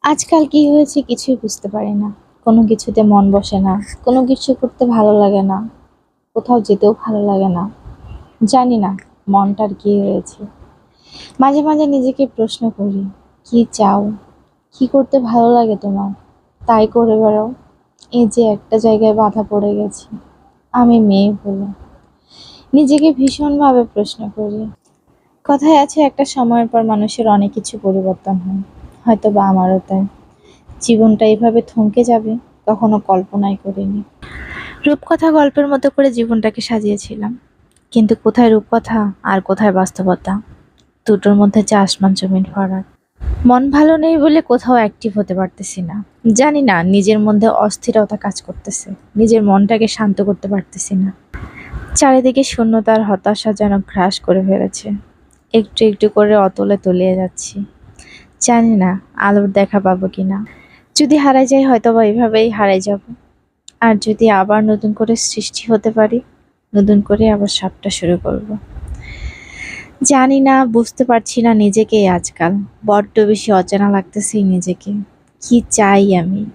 আজকাল কি হয়েছে কিছুই বুঝতে পারি না। কোনো কিছুতে মন বসে না। কোনো কিছু করতে ভালো লাগে না। কোথাও যেতেও ভালো লাগে না। জানি না মনটার কি হয়েছে। মাঝে, মাঝে নিজেকে প্রশ্ন করি, কি চাও? কি করতে ভালো লাগে তোমার? তাই করে বেড়াও। এই যে একটা জায়গায় বাধা পড়ে গেছি। আমি মেয়ে বলে। নিজেকে ভীষণভাবে প্রশ্ন করি। কথায় আছে একটা সময়ের পর মানুষের অনেক কিছু পরিবর্তন হয়। হয়তোবা আমারও তাই। জীবনটা এভাবে থমকে যাবে কখনো কল্পনাই করিনি। রূপকথা গল্পের মতো করে জীবনটাকে সাজিয়েছিলাম, কিন্তু কোথায় রূপকথা আর কোথায় বাস্তবতা, দুটোর মধ্যে যে আসমান জমিন ফারাক। মন ভালো নেই বলে কোথাও অ্যাক্টিভ হতে পারতেছি না। জানি না নিজের মধ্যে অস্থিরতা কাজ করতেছে, নিজের মনটাকে শান্ত করতে পারতেছি না। চারিদিকে শূন্যতার হতাশা যেন গ্রাস করে ফেলেছে। একটু একটু করে অতলে তলিয়ে যাচ্ছি। জানি না আলোর দেখা পাবো কিনা। যদি হারাই যাই হয়তোবা এভাবেই হারাই যাব। আর যদি আবার নতুন করে সৃষ্টি হতে পারি, নতুন করে আবার সবটা শুরু করব। জানি না, বুঝতে পারছি না নিজেকে আজকাল। বড্ড বেশি অচেনা লাগতেছে নিজেকে। কি চাই আমি?